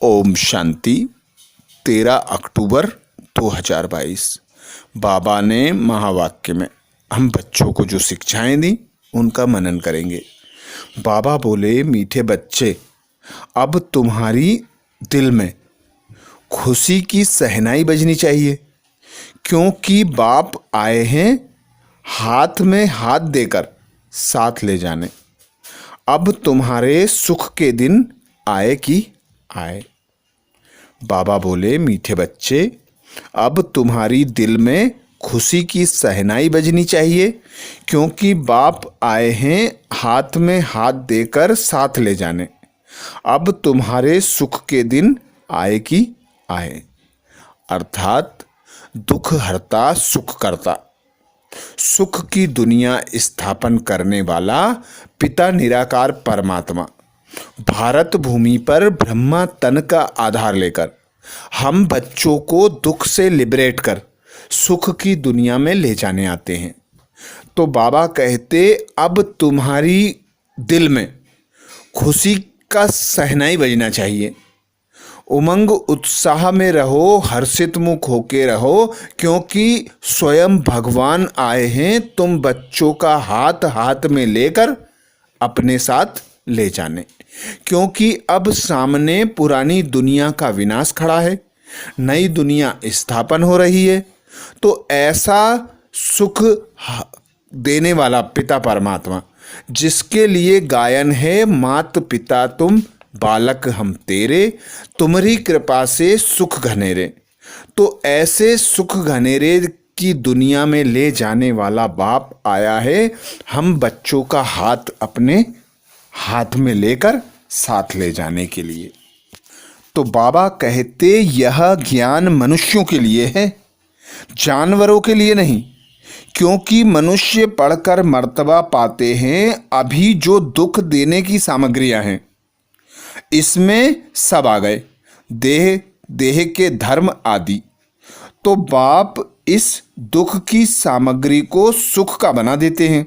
ओम शांति। 13 अक्टूबर 2022। बाबा ने महावाक्य में हम बच्चों को जो शिक्षाएं दी उनका मनन करेंगे। बाबा बोले, मीठे बच्चे, अब तुम्हारी दिल में खुशी की सहनाई बजनी चाहिए, क्योंकि बाप आए हैं हाथ में हाथ देकर साथ ले जाने। अब तुम्हारे सुख के दिन आए कि आए। बाबा बोले, मीठे बच्चे, अब तुम्हारी दिल में खुशी की सहनाई बजनी चाहिए, क्योंकि बाप आए हैं हाथ में हाथ देकर साथ ले जाने। अब तुम्हारे सुख के दिन आए कि आए। अर्थात दुख हरता सुख करता, सुख की दुनिया स्थापन करने वाला पिता निराकार परमात्मा भारत भूमि पर ब्रह्मा तन का आधार लेकर हम बच्चों को दुख से लिबरेट कर सुख की दुनिया में ले जाने आते हैं। तो बाबा कहते, अब तुम्हारी दिल में खुशी का सहनाई बजना चाहिए, उमंग उत्साह में रहो, हर्षित मुख होके रहो, क्योंकि स्वयं भगवान आए हैं तुम बच्चों का हाथ हाथ में लेकर अपने साथ ले जाने। क्योंकि अब सामने पुरानी दुनिया का विनाश खड़ा है, नई दुनिया स्थापन हो रही है। तो ऐसा सुख देने वाला पिता परमात्मा, जिसके लिए गायन है, मात पिता तुम बालक हम तेरे, तुम्हारी कृपा से सुख घनेरे। तो ऐसे सुख घनेरे की दुनिया में ले जाने वाला बाप आया है हम बच्चों का हाथ अपने हाथ में लेकर साथ ले जाने के लिए। तो बाबा कहते, यह ज्ञान मनुष्यों के लिए है, जानवरों के लिए नहीं। क्योंकि मनुष्य पढ़कर मर्तबा पाते हैं। अभी जो दुख देने की सामग्रियां हैं इसमें सब आ गए, देह के धर्म आदि। तो बाप इस दुख की सामग्री को सुख का बना देते हैं।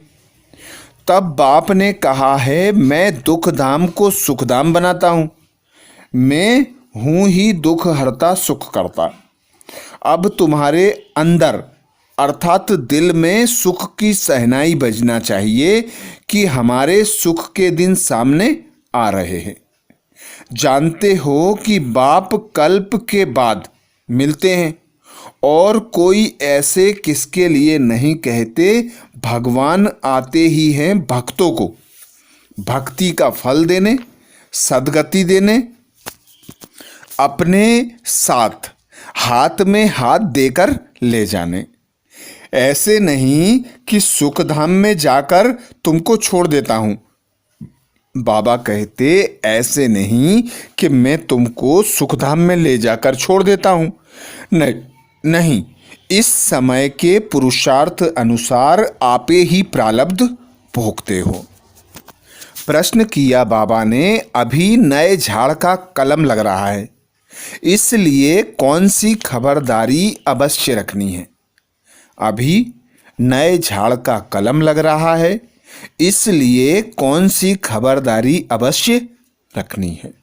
तब बाप ने कहा है, मैं दुख धाम को सुख धाम बनाता हूं, मैं हूं ही दुख हरता सुख करता। अब तुम्हारे अंदर अर्थात दिल में सुख की सहनाई बजना चाहिए कि हमारे सुख के दिन सामने आ रहे हैं। जानते हो कि बाप कल्प के बाद मिलते हैं, और कोई ऐसे किसके लिए नहीं कहते। भगवान आते ही हैं भक्तों को भक्ति का फल देने, सद्गति देने, अपने साथ हाथ में हाथ देकर ले जाने। ऐसे नहीं कि सुख धाम में जाकर तुमको छोड़ देता हूं। बाबा कहते, ऐसे नहीं कि मैं तुमको सुखधाम में ले जाकर छोड़ देता हूं। नहीं, इस समय के पुरुषार्थ अनुसार आपे ही प्रारब्ध भोगते हो। प्रश्न किया बाबा ने, अभी नए झाड़ का कलम लग रहा है, इसलिए कौन सी खबरदारी अवश्य रखनी है। अभी नए झाड़ का कलम लग रहा है, इसलिए कौन सी खबरदारी अवश्य रखनी है।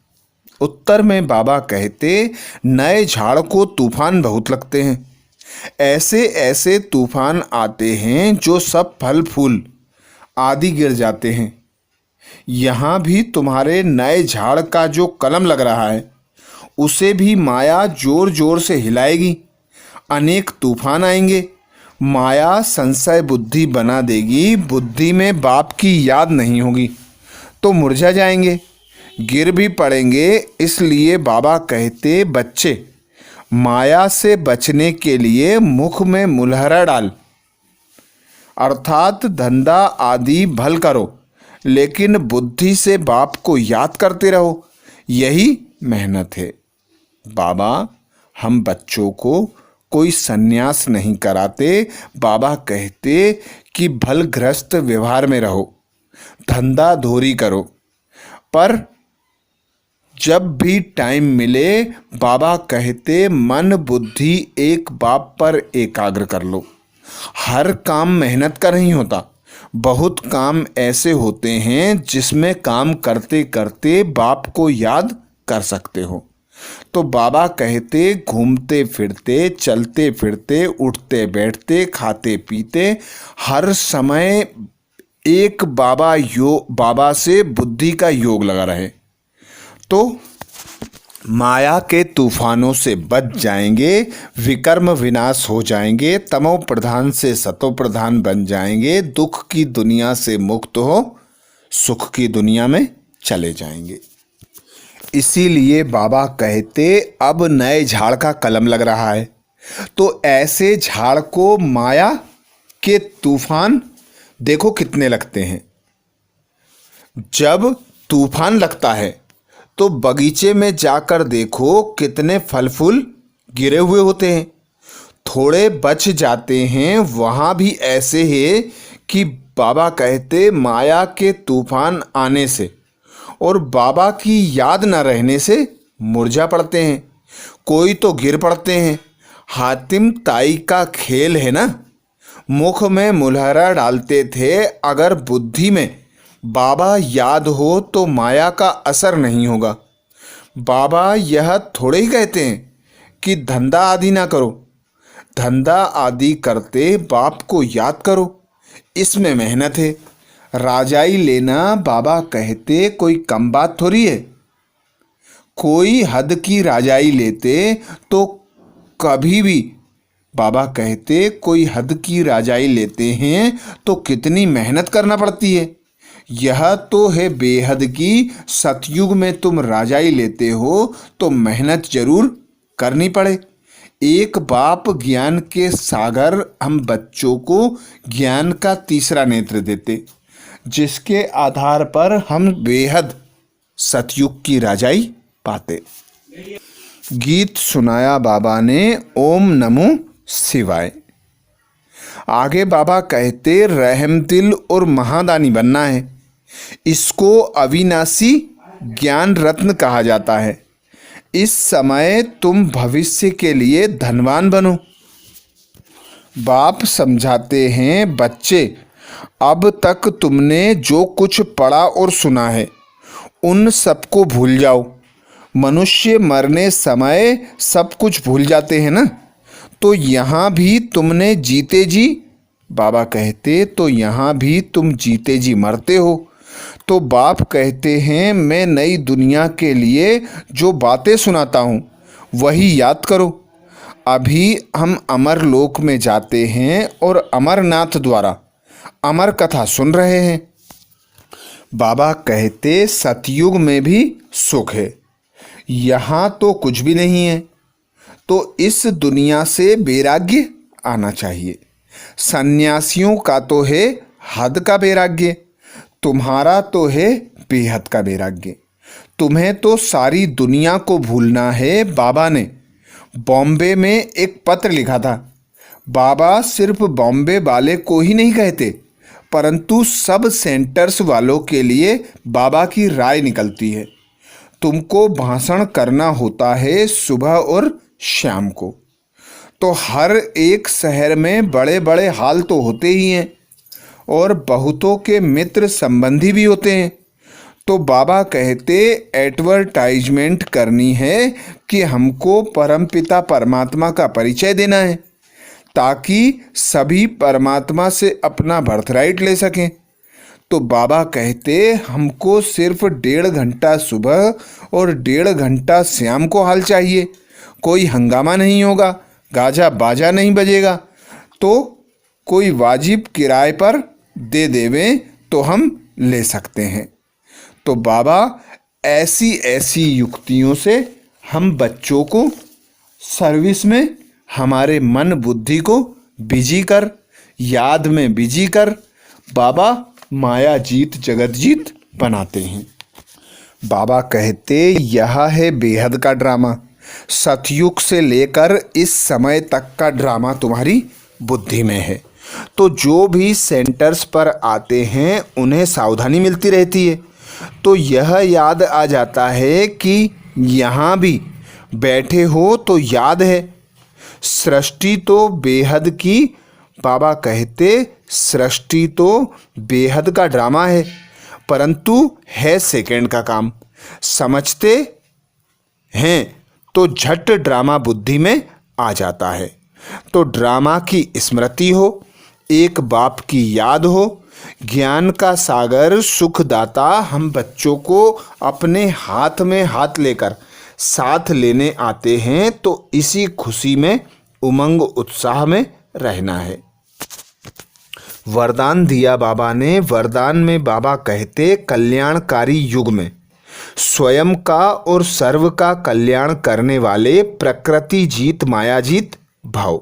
उत्तर में बाबा कहते, नए झाड़ को तूफान बहुत लगते हैं। ऐसे ऐसे तूफान आते हैं जो सब फल फूल आदि गिर जाते हैं। यहाँ भी तुम्हारे नए झाड़ का जो कलम लग रहा है उसे भी माया जोर जोर से हिलाएगी। अनेक तूफान आएंगे, माया संशय बुद्धि बना देगी। बुद्धि में बाप की याद नहीं होगी तो मुरझा जाएंगे, गिर भी पड़ेंगे। इसलिए बाबा कहते, बच्चे, माया से बचने के लिए मुख में मुलहरा डाल, अर्थात धंधा आदि भल करो, लेकिन बुद्धि से बाप को याद करते रहो, यही मेहनत है। बाबा हम बच्चों को कोई सन्यास नहीं कराते। बाबा कहते कि भलग्रस्त व्यवहार में रहो, धंधा धोरी करो, पर जब भी टाइम मिले बाबा कहते मन बुद्धि एक बाप पर एकाग्र कर लो। हर काम मेहनत का नहीं होता, बहुत काम ऐसे होते हैं जिसमें काम करते करते बाप को याद कर सकते हो। तो बाबा कहते घूमते फिरते, चलते फिरते, उठते बैठते, खाते पीते, हर समय एक बाबा से बुद्धि का योग लगा रहे तो माया के तूफानों से बच जाएंगे, विकर्म विनाश हो जाएंगे, तमो प्रधान से सतो प्रधान बन जाएंगे, दुख की दुनिया से मुक्त हो सुख की दुनिया में चले जाएंगे। इसीलिए बाबा कहते अब नए झाड़ का कलम लग रहा है। तो ऐसे झाड़ को माया के तूफान देखो कितने लगते हैं। जब तूफान लगता है तो बगीचे में जाकर देखो कितने फल फूल गिरे हुए होते हैं, थोड़े बच जाते हैं। वहाँ भी ऐसे है कि बाबा कहते माया के तूफान आने से और बाबा की याद न रहने से मुरझा पड़ते हैं, कोई तो गिर पड़ते हैं। हातिम ताई का खेल है ना, मुख में मुलहरा डालते थे। अगर बुद्धि में बाबा याद हो तो माया का असर नहीं होगा। बाबा यह थोड़े ही कहते हैं कि धंधा आदि ना करो, धंधा आदि करते बाप को याद करो, इसमें मेहनत है। राजाई लेना बाबा कहते कोई कम बात थोड़ी है। कोई हद की राजाई लेते तो कभी भी बाबा कहते कोई हद की राजाई लेते हैं तो कितनी मेहनत करना पड़ती है। यह तो है बेहद की। सतयुग में तुम राजाई लेते हो तो मेहनत जरूर करनी पड़े। एक बाप ज्ञान के सागर हम बच्चों को ज्ञान का तीसरा नेत्र देते, जिसके आधार पर हम बेहद सतयुग की राजाई पाते। गीत सुनाया बाबा ने ओम नमो शिवाय। आगे बाबा कहते रहमदिल और महादानी बनना है। इसको अविनाशी ज्ञान रत्न कहा जाता है। इस समय तुम भविष्य के लिए धनवान बनो। बाप समझाते हैं बच्चे, अब तक तुमने जो कुछ पढ़ा और सुना है उन सबको भूल जाओ। मनुष्य मरने समय सब कुछ भूल जाते हैं ना। तो यहाँ भी तुमने जीते जी, बाबा कहते तो यहाँ भी तुम जीते जी मरते हो। तो बाप कहते हैं मैं नई दुनिया के लिए जो बातें सुनाता हूँ वही याद करो। अभी हम अमर लोक में जाते हैं और अमरनाथ द्वारा अमर कथा सुन रहे हैं। बाबा कहते सतयुग में भी सुख है, यहाँ तो कुछ भी नहीं है। तो इस दुनिया से वैराग्य आना चाहिए। सन्यासियों का तो है हद का वैराग्य, तुम्हारा तो है बेहद का वैराग्य। तुम्हें तो सारी दुनिया को भूलना है। बाबा ने बॉम्बे में एक पत्र लिखा था। बाबा सिर्फ बॉम्बे वाले को ही नहीं कहते, परंतु सब सेंटर्स वालों के लिए बाबा की राय निकलती है। तुमको भाषण करना होता है सुबह और शाम को। तो हर एक शहर में बड़े बड़े हाल तो होते ही हैं और बहुतों के मित्र संबंधी भी होते हैं। तो बाबा कहते एडवर्टाइजमेंट करनी है कि हमको परमपिता परमात्मा का परिचय देना है, ताकि सभी परमात्मा से अपना बर्थराइट ले सकें। तो बाबा कहते हमको सिर्फ 1.5 घंटा सुबह और 1.5 घंटा शाम को हाल चाहिए। कोई हंगामा नहीं होगा, गाजा बाजा नहीं बजेगा। तो कोई वाजिब किराए पर दे देवें तो हम ले सकते हैं। तो बाबा ऐसी ऐसी युक्तियों से हम बच्चों को सर्विस में हमारे मन बुद्धि को बिजी कर, याद में बिजी कर बाबा माया जीत जगत जीत बनाते हैं। बाबा कहते यह है बेहद का ड्रामा। सतयुग से लेकर इस समय तक का ड्रामा तुम्हारी बुद्धि में है। तो जो भी सेंटर्स पर आते हैं उन्हें सावधानी मिलती रहती है। तो यह याद आ जाता है कि यहाँ भी बैठे हो तो याद है। सृष्टि तो बेहद की, बाबा कहते सृष्टि तो बेहद का ड्रामा है, परंतु है सेकंड का काम। समझते हैं तो झट ड्रामा बुद्धि में आ जाता है। तो ड्रामा की स्मृति हो, एक बाप की याद हो, ज्ञान का सागर सुखदाता हम बच्चों को अपने हाथ में हाथ लेकर साथ लेने आते हैं। तो इसी खुशी में, उमंग उत्साह में रहना है। वरदान दिया बाबा ने। वरदान में बाबा कहते, कल्याणकारी युग में स्वयं का और सर्व का कल्याण करने वाले प्रकृति जीत माया जीत भाव।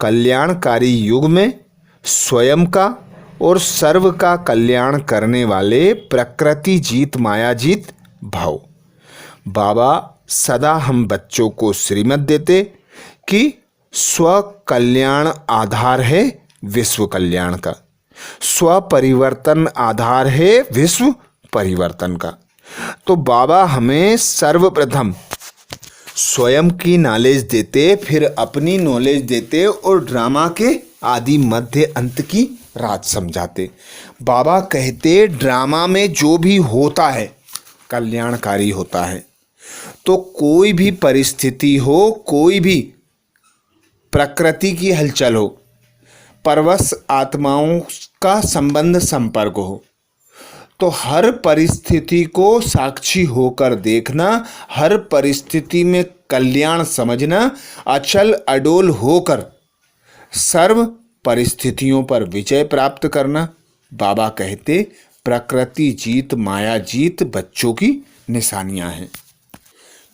कल्याणकारी युग में स्वयं का और सर्व का कल्याण करने वाले प्रकृति जीत माया जीत भाव। बाबा सदा हम बच्चों को श्रीमत देते कि स्व कल्याण आधार है विश्व कल्याण का, स्व परिवर्तन आधार है विश्व परिवर्तन का। तो बाबा हमें सर्वप्रथम स्वयं की नॉलेज देते, फिर अपनी नॉलेज देते और ड्रामा के आदि मध्य अंत की राज समझाते। बाबा कहते, ड्रामा में जो भी होता है कल्याणकारी होता है। तो कोई भी परिस्थिति हो, कोई भी प्रकृति की हलचल हो, परवश आत्माओं का संबंध संपर्क हो, तो हर परिस्थिति को साक्षी होकर देखना, हर परिस्थिति में कल्याण समझना, अचल अडोल होकर सर्व परिस्थितियों पर विजय प्राप्त करना। बाबा कहते, प्रकृति जीत माया जीत बच्चों की निशानियां हैं।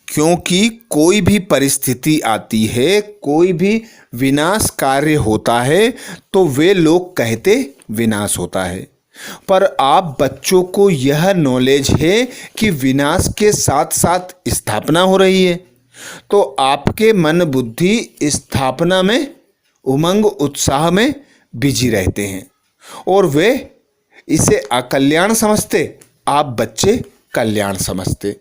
क्योंकि कोई भी परिस्थिति आती है, कोई भी विनाश कार्य होता है, तो वे लोग कहते विनाश होता है। पर आप बच्चों को यह नॉलेज है कि विनाश के साथ साथ स्थापना हो रही है। तो आपके मन बुद्धि स्थापना में, उमंग उत्साह में बिजी रहते हैं और वे इसे अकल्याण समझते, आप बच्चे कल्याण समझते।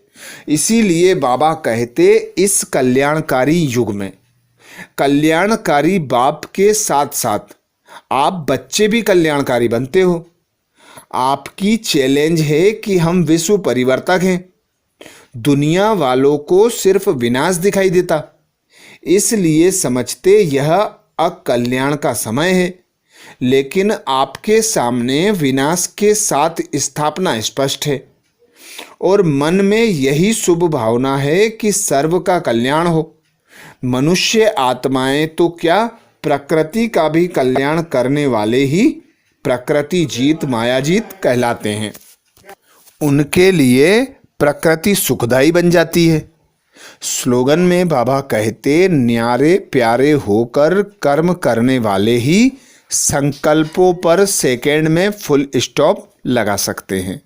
इसीलिए बाबा कहते, इस कल्याणकारी युग में कल्याणकारी बाप के साथ साथ आप बच्चे भी कल्याणकारी बनते हो। आपकी चैलेंज है कि हम विश्व परिवर्तक हैं। दुनिया वालों को सिर्फ विनाश दिखाई देता, इसलिए समझते यह अकल्याण का समय है। लेकिन आपके सामने विनाश के साथ स्थापना स्पष्ट है और मन में यही शुभ भावना है कि सर्व का कल्याण हो। मनुष्य आत्माएं तो क्या, प्रकृति का भी कल्याण करने वाले ही प्रकृति जीत माया जीत कहलाते हैं। उनके लिए प्रकृति सुखदाई बन जाती है। स्लोगन में बाबा कहते, न्यारे प्यारे होकर कर्म करने वाले ही संकल्पों पर सेकंड में फुल स्टॉप लगा सकते हैं।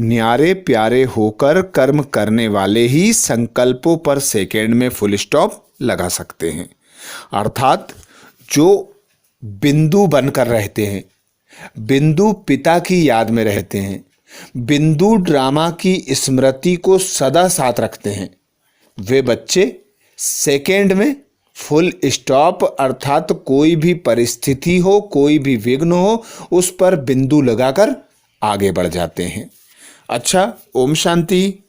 न्यारे प्यारे होकर कर्म करने वाले ही संकल्पों पर सेकंड में फुल स्टॉप लगा सकते हैं। अर्थात जो बिंदु बनकर रहते हैं, बिंदु पिता की याद में रहते हैं, बिंदु ड्रामा की स्मृति को सदा साथ रखते हैं, वे बच्चे सेकंड में फुल स्टॉप अर्थात कोई भी परिस्थिति हो, कोई भी विघ्न हो, उस पर बिंदु लगाकर आगे बढ़ जाते हैं। अच्छा, ओम शांति।